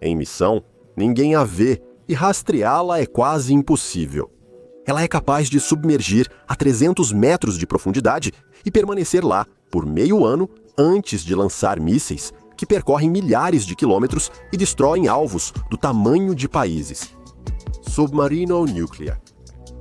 Em missão, ninguém a vê e rastreá-la é quase impossível. Ela é capaz de submergir a 300 metros de profundidade e permanecer lá por meio ano antes de lançar mísseis que percorrem milhares de quilômetros e destroem alvos do tamanho de países. Submarino Nuclear.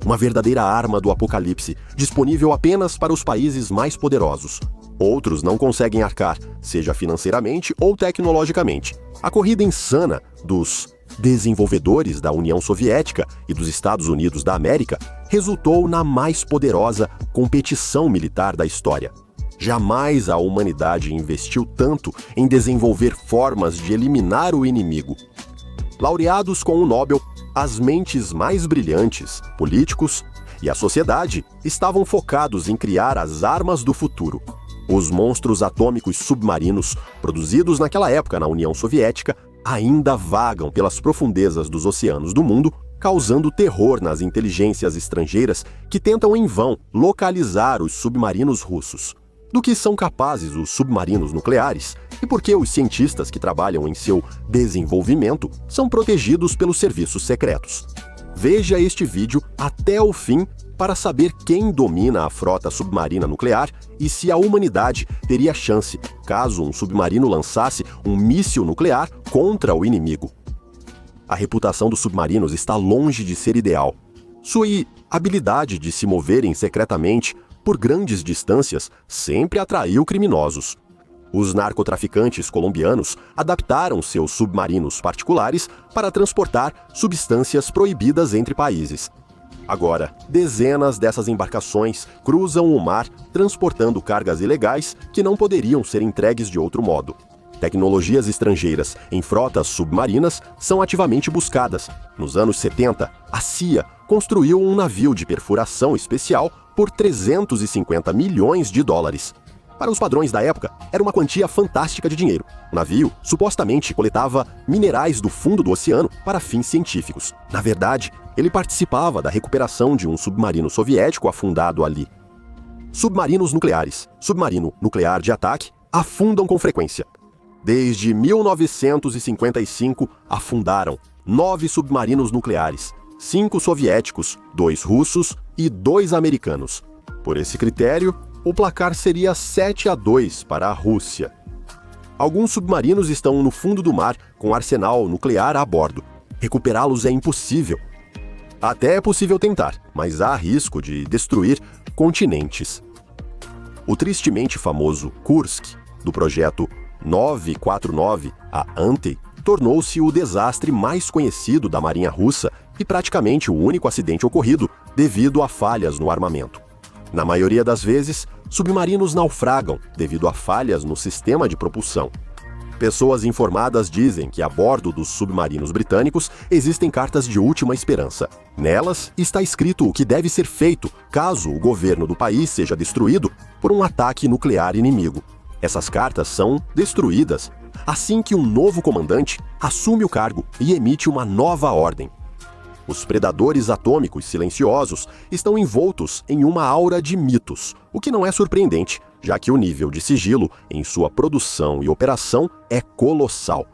Uma verdadeira arma do apocalipse, disponível apenas para os países mais poderosos. Outros não conseguem arcar, seja financeiramente ou tecnologicamente. A corrida insana dos desenvolvedores da União Soviética e dos Estados Unidos da América resultou na mais poderosa competição militar da história. Jamais a humanidade investiu tanto em desenvolver formas de eliminar o inimigo. Laureados com o Nobel, as mentes mais brilhantes, políticos e a sociedade estavam focados em criar as armas do futuro. Os monstros atômicos submarinos, produzidos naquela época na União Soviética, ainda vagam pelas profundezas dos oceanos do mundo, causando terror nas inteligências estrangeiras que tentam em vão localizar os submarinos russos. Do que são capazes os submarinos nucleares e por que os cientistas que trabalham em seu desenvolvimento são protegidos pelos serviços secretos. Veja este vídeo até o fim para saber quem domina a frota submarina nuclear e se a humanidade teria chance caso um submarino lançasse um míssil nuclear contra o inimigo. A reputação dos submarinos está longe de ser ideal. Sua habilidade de se moverem secretamente por grandes distâncias sempre atraiu criminosos. Os narcotraficantes colombianos adaptaram seus submarinos particulares para transportar substâncias proibidas entre países. Agora, dezenas dessas embarcações cruzam o mar transportando cargas ilegais que não poderiam ser entregues de outro modo. Tecnologias estrangeiras em frotas submarinas são ativamente buscadas. Nos anos 70, a CIA construiu um navio de perfuração especial por 350 milhões de dólares. Para os padrões da época, era uma quantia fantástica de dinheiro. O navio supostamente coletava minerais do fundo do oceano para fins científicos. Na verdade, ele participava da recuperação de um submarino soviético afundado ali. Submarinos nucleares, submarino nuclear de ataque, afundam com frequência. Desde 1955, afundaram 9 submarinos nucleares, 5 soviéticos, 2 russos e 2 americanos. Por esse critério, o placar seria 7-2 para a Rússia. Alguns submarinos estão no fundo do mar com arsenal nuclear a bordo. Recuperá-los é impossível. Até é possível tentar, mas há risco de destruir continentes. O tristemente famoso Kursk, do projeto 949, a Ante, tornou-se o desastre mais conhecido da Marinha Russa e praticamente o único acidente ocorrido devido a falhas no armamento. Na maioria das vezes, submarinos naufragam devido a falhas no sistema de propulsão. Pessoas informadas dizem que a bordo dos submarinos britânicos existem cartas de última esperança. Nelas está escrito o que deve ser feito caso o governo do país seja destruído por um ataque nuclear inimigo. Essas cartas são destruídas assim que um novo comandante assume o cargo e emite uma nova ordem. Os predadores atômicos silenciosos estão envoltos em uma aura de mitos, o que não é surpreendente, já que o nível de sigilo em sua produção e operação é colossal.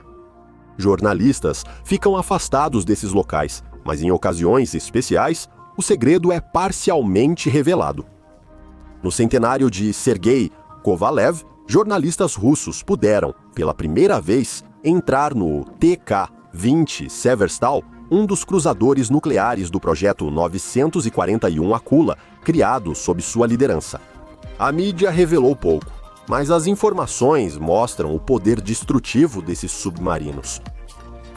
Jornalistas ficam afastados desses locais, mas em ocasiões especiais, o segredo é parcialmente revelado. No centenário de Sergei Kovalev, jornalistas russos puderam, pela primeira vez, entrar no TK-20 Severstal, um dos cruzadores nucleares do projeto 941 Akula, criado sob sua liderança. A mídia revelou pouco, mas as informações mostram o poder destrutivo desses submarinos.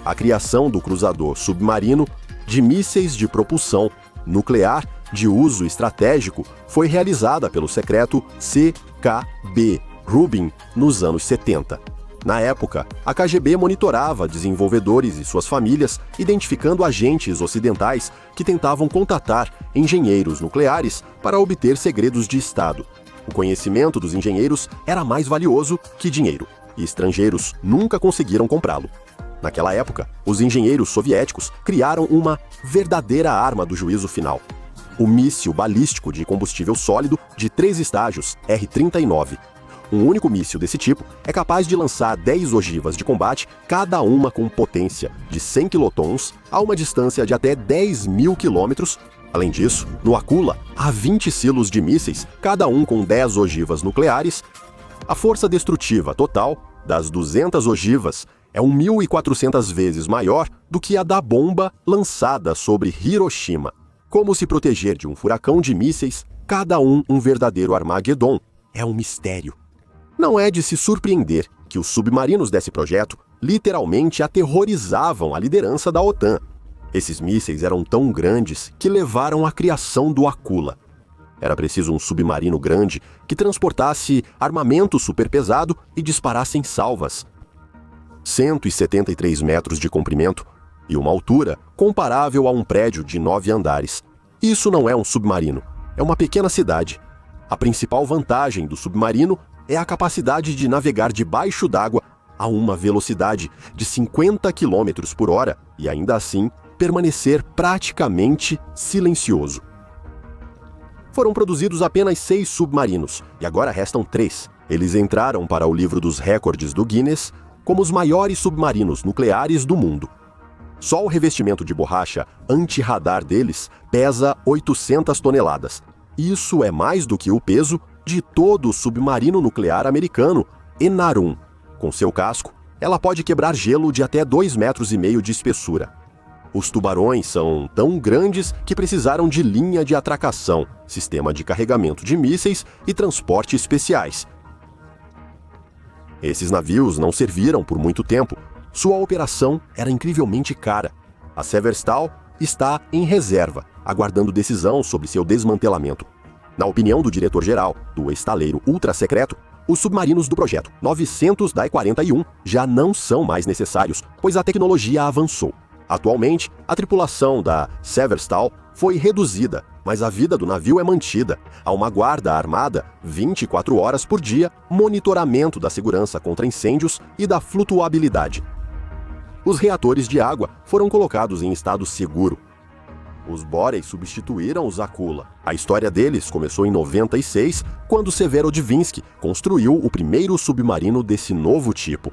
A criação do cruzador submarino de mísseis de propulsão nuclear de uso estratégico foi realizada pelo secreto CKB Rubin nos anos 70. Na época, a KGB monitorava desenvolvedores e suas famílias, identificando agentes ocidentais que tentavam contatar engenheiros nucleares para obter segredos de Estado. O conhecimento dos engenheiros era mais valioso que dinheiro, e estrangeiros nunca conseguiram comprá-lo. Naquela época, os engenheiros soviéticos criaram uma verdadeira arma do juízo final. O míssil balístico de combustível sólido de 3 estágios, R-39. Um único míssil desse tipo é capaz de lançar 10 ogivas de combate, cada uma com potência de 100 quilotons a uma distância de até 10.000 quilômetros. Além disso, no Akula há 20 silos de mísseis, cada um com 10 ogivas nucleares. A força destrutiva total das 200 ogivas é 1.400 vezes maior do que a da bomba lançada sobre Hiroshima. Como se proteger de um furacão de mísseis, cada um verdadeiro Armagedon, é um mistério. Não é de se surpreender que os submarinos desse projeto literalmente aterrorizavam a liderança da OTAN. Esses mísseis eram tão grandes que levaram à criação do Akula. Era preciso um submarino grande que transportasse armamento superpesado e disparasse em salvas. 173 metros de comprimento e uma altura comparável a um prédio de 9 andares. Isso não é um submarino, é uma pequena cidade. A principal vantagem do submarino é a capacidade de navegar debaixo d'água a uma velocidade de 50 km por hora e ainda assim permanecer praticamente silencioso. Foram produzidos apenas 6 submarinos e agora restam 3. Eles entraram para o livro dos recordes do Guinness como os maiores submarinos nucleares do mundo. Só o revestimento de borracha anti-radar deles pesa 800 toneladas. Isso é mais do que o peso de todo o submarino nuclear americano, Enarum. Com seu casco, ela pode quebrar gelo de até 2,5 metros de espessura. Os tubarões são tão grandes que precisaram de linha de atracação, sistema de carregamento de mísseis e transporte especiais. Esses navios não serviram por muito tempo. Sua operação era incrivelmente cara. A Severstal está em reserva, aguardando decisão sobre seu desmantelamento. Na opinião do diretor-geral do estaleiro ultra-secreto, os submarinos do projeto 900 da E-41 já não são mais necessários, pois a tecnologia avançou. Atualmente, a tripulação da Severstal foi reduzida, mas a vida do navio é mantida. Há uma guarda armada 24 horas por dia, monitoramento da segurança contra incêndios e da flutuabilidade. Os reatores de água foram colocados em estado seguro. Os Borei substituíram os Akula. A história deles começou em 96, quando Severodvinski construiu o primeiro submarino desse novo tipo.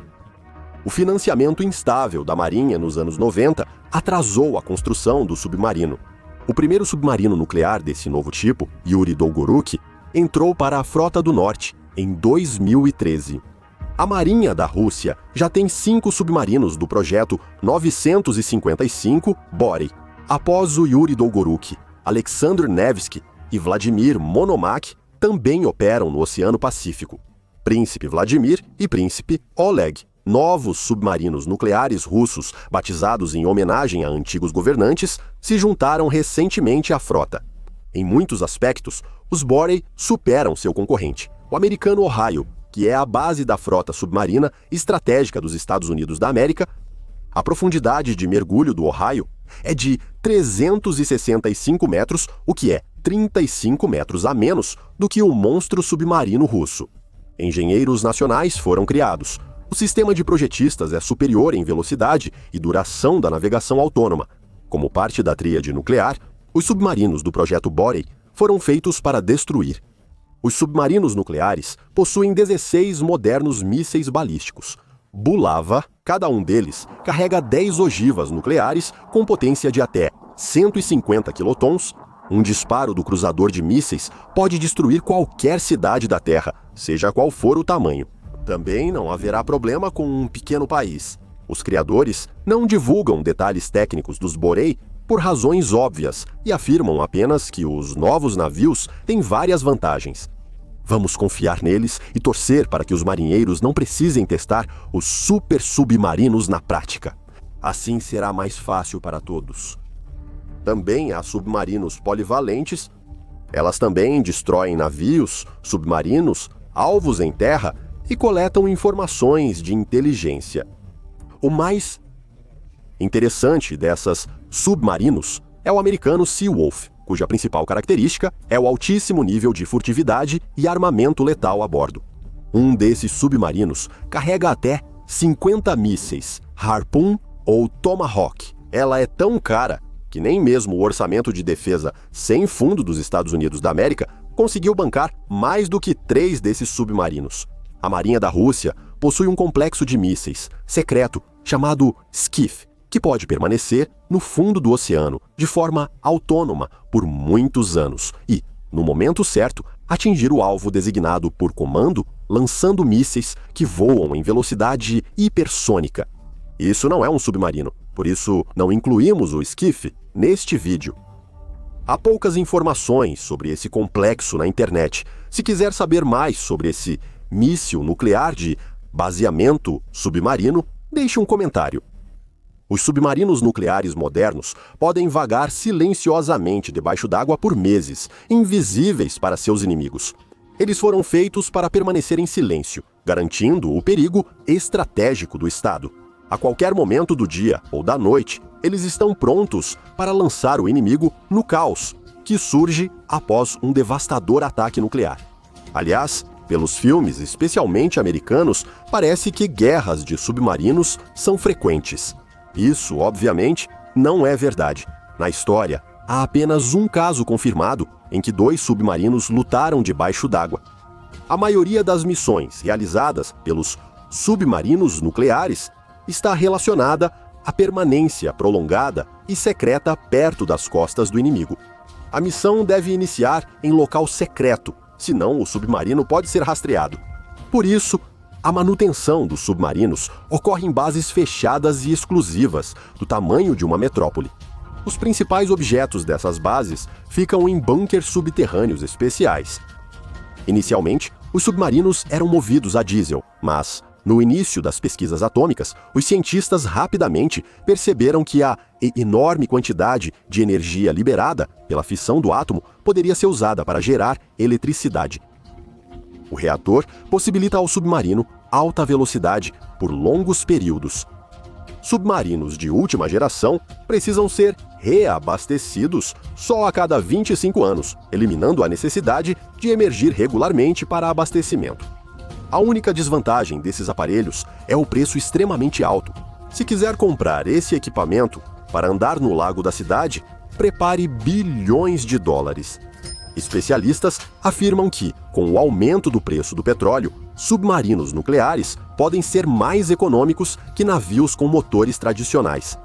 O financiamento instável da Marinha nos anos 90 atrasou a construção do submarino. O primeiro submarino nuclear desse novo tipo, Yuri Dolgoruk, entrou para a Frota do Norte em 2013. A Marinha da Rússia já tem 5 submarinos do projeto 955 Borei. Após o Yuri Dolgoruk, Alexander Nevsky e Vladimir Monomakh também operam no Oceano Pacífico. Príncipe Vladimir e Príncipe Oleg, novos submarinos nucleares russos batizados em homenagem a antigos governantes, se juntaram recentemente à frota. Em muitos aspectos, os Borei superam seu concorrente, o americano Ohio, que é a base da frota submarina estratégica dos Estados Unidos da América. A profundidade de mergulho do Ohio é de 365 metros, o que é 35 metros a menos do que o monstro submarino russo. Engenheiros nacionais foram criados. O sistema de projetistas é superior em velocidade e duração da navegação autônoma. Como parte da tríade nuclear, os submarinos do projeto Borei foram feitos para destruir. Os submarinos nucleares possuem 16 modernos mísseis balísticos. Bulava, cada um deles, carrega 10 ogivas nucleares com potência de até 150 quilotons. Um disparo do cruzador de mísseis pode destruir qualquer cidade da Terra, seja qual for o tamanho. Também não haverá problema com um pequeno país. Os criadores não divulgam detalhes técnicos dos Borei por razões óbvias e afirmam apenas que os novos navios têm várias vantagens. Vamos confiar neles e torcer para que os marinheiros não precisem testar os super submarinos na prática. Assim será mais fácil para todos. Também há submarinos polivalentes. Elas também destroem navios, submarinos, alvos em terra e coletam informações de inteligência. O mais interessante dessas submarinos é o americano Seawolf, cuja principal característica é o altíssimo nível de furtividade e armamento letal a bordo. Um desses submarinos carrega até 50 mísseis Harpoon ou Tomahawk. Ela é tão cara que nem mesmo o orçamento de defesa sem fundo dos Estados Unidos da América conseguiu bancar mais do que 3 desses submarinos. A Marinha da Rússia possui um complexo de mísseis secreto chamado Skif, que pode permanecer no fundo do oceano de forma autônoma por muitos anos e, no momento certo, atingir o alvo designado por comando, lançando mísseis que voam em velocidade hipersônica. Isso não é um submarino, por isso não incluímos o Skif neste vídeo. Há poucas informações sobre esse complexo na internet. Se quiser saber mais sobre esse míssil nuclear de baseamento submarino, deixe um comentário. Os submarinos nucleares modernos podem vagar silenciosamente debaixo d'água por meses, invisíveis para seus inimigos. Eles foram feitos para permanecer em silêncio, garantindo o perigo estratégico do Estado. A qualquer momento do dia ou da noite, eles estão prontos para lançar o inimigo no caos, que surge após um devastador ataque nuclear. Aliás, pelos filmes, especialmente americanos, parece que guerras de submarinos são frequentes. Isso, obviamente, não é verdade. Na história, há apenas um caso confirmado em que 2 submarinos lutaram debaixo d'água. A maioria das missões realizadas pelos submarinos nucleares está relacionada à permanência prolongada e secreta perto das costas do inimigo. A missão deve iniciar em local secreto, senão o submarino pode ser rastreado. Por isso, a manutenção dos submarinos ocorre em bases fechadas e exclusivas, do tamanho de uma metrópole. Os principais objetos dessas bases ficam em bunkers subterrâneos especiais. Inicialmente, os submarinos eram movidos a diesel, mas, no início das pesquisas atômicas, os cientistas rapidamente perceberam que a enorme quantidade de energia liberada pela fissão do átomo poderia ser usada para gerar eletricidade. O reator possibilita ao submarino alta velocidade por longos períodos. Submarinos de última geração precisam ser reabastecidos só a cada 25 anos, eliminando a necessidade de emergir regularmente para abastecimento. A única desvantagem desses aparelhos é o preço extremamente alto. Se quiser comprar esse equipamento para andar no lago da cidade, prepare bilhões de dólares. Especialistas afirmam que, com o aumento do preço do petróleo, submarinos nucleares podem ser mais econômicos que navios com motores tradicionais.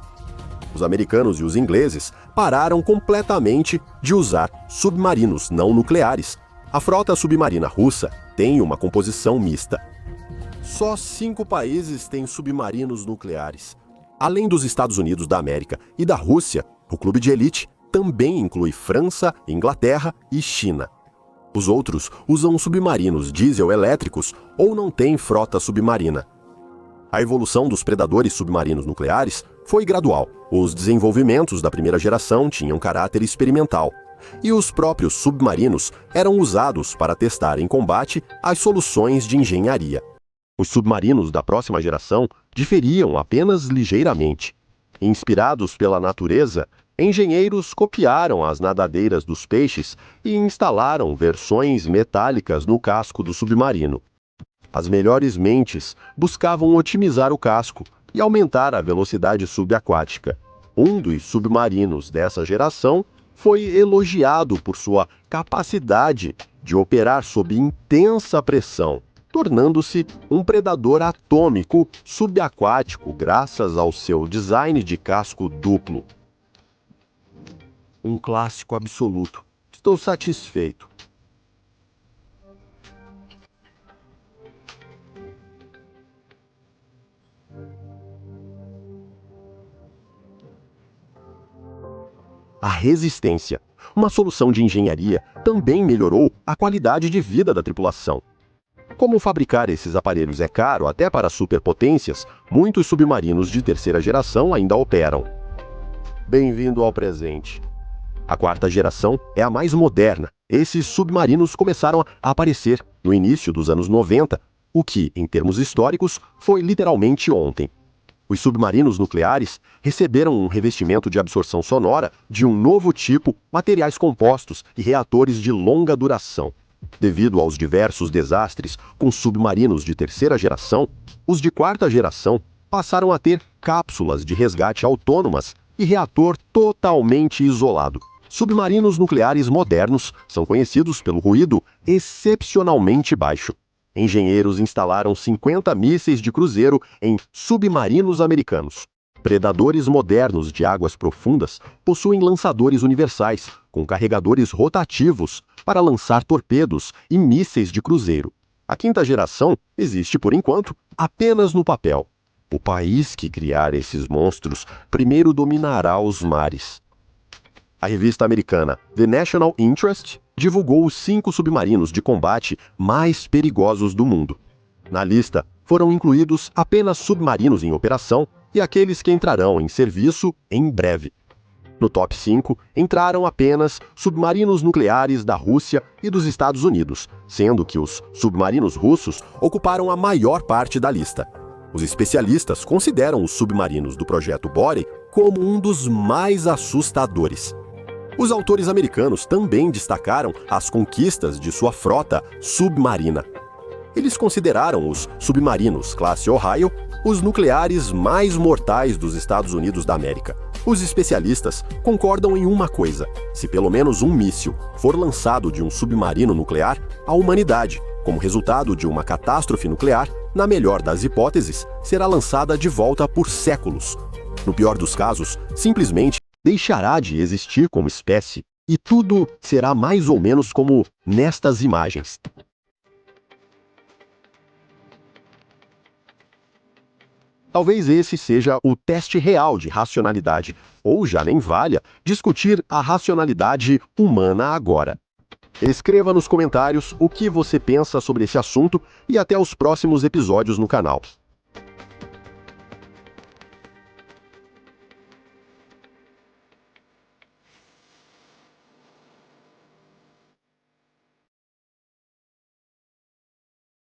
Os americanos e os ingleses pararam completamente de usar submarinos não nucleares. A frota submarina russa tem uma composição mista. Só 5 países têm submarinos nucleares. Além dos Estados Unidos da América e da Rússia, o clube de elite também inclui França, Inglaterra e China. Os outros usam submarinos diesel-elétricos ou não têm frota submarina. A evolução dos predadores submarinos nucleares foi gradual. Os desenvolvimentos da primeira geração tinham caráter experimental, e os próprios submarinos eram usados para testar em combate as soluções de engenharia. Os submarinos da próxima geração diferiam apenas ligeiramente. Inspirados pela natureza, engenheiros copiaram as nadadeiras dos peixes e instalaram versões metálicas no casco do submarino. As melhores mentes buscavam otimizar o casco e aumentar a velocidade subaquática. Um dos submarinos dessa geração foi elogiado por sua capacidade de operar sob intensa pressão, tornando-se um predador atômico subaquático graças ao seu design de casco duplo. Um clássico absoluto. Estou satisfeito. A resistência. Uma solução de engenharia também melhorou a qualidade de vida da tripulação. Como fabricar esses aparelhos é caro até para superpotências, muitos submarinos de terceira geração ainda operam. Bem-vindo ao presente. A quarta geração é a mais moderna. Esses submarinos começaram a aparecer no início dos anos 90, o que, em termos históricos, foi literalmente ontem. Os submarinos nucleares receberam um revestimento de absorção sonora de um novo tipo, materiais compostos e reatores de longa duração. Devido aos diversos desastres com submarinos de terceira geração, os de quarta geração passaram a ter cápsulas de resgate autônomas e reator totalmente isolado. Submarinos nucleares modernos são conhecidos pelo ruído excepcionalmente baixo. engenheiros instalaram 50 mísseis de cruzeiro em submarinos americanos. Predadores modernos de águas profundas possuem lançadores universais, com carregadores rotativos para lançar torpedos e mísseis de cruzeiro. A quinta geração existe, por enquanto, apenas no papel. O país que criar esses monstros primeiro dominará os mares. A revista americana The National Interest divulgou os 5 submarinos de combate mais perigosos do mundo. Na lista foram incluídos apenas submarinos em operação e aqueles que entrarão em serviço em breve. No top 5 entraram apenas submarinos nucleares da Rússia e dos Estados Unidos, sendo que os submarinos russos ocuparam a maior parte da lista. Os especialistas consideram os submarinos do projeto Borei como um dos mais assustadores. Os autores americanos também destacaram as conquistas de sua frota submarina. Eles consideraram os submarinos classe Ohio os nucleares mais mortais dos Estados Unidos da América. Os especialistas concordam em uma coisa: se pelo menos um míssil for lançado de um submarino nuclear, a humanidade, como resultado de uma catástrofe nuclear, na melhor das hipóteses, será lançada de volta por séculos. No pior dos casos, simplesmente deixará de existir como espécie e tudo será mais ou menos como nestas imagens. Talvez esse seja o teste real de racionalidade, ou já nem valha discutir a racionalidade humana agora. Escreva nos comentários o que você pensa sobre esse assunto e até os próximos episódios no canal.